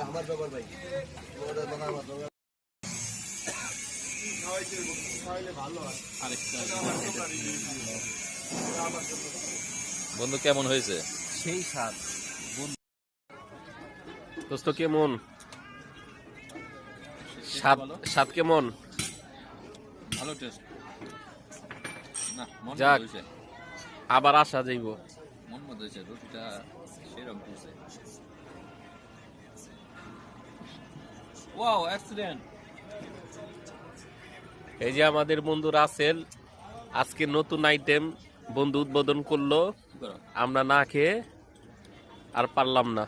আমার ব্যাপার ভাই বন্ধু কেমন হয়েছে? সেই স্বাদ দোস্ত কেমন স্বাদ কেমন? ভালো টেস্ট না মন যাক হইছে আবার আসা যাইব। মন মতো হইছে রুটিটা সেরকম হইছে ওয়াও অ্যাক্সিডেন্ট এই যে আমাদের বন্ধু রাসেল আজকে নতুন আইটেম বন্ধু উদ্বোধন করলো, আমরা না খেয়ে আর পারলাম না।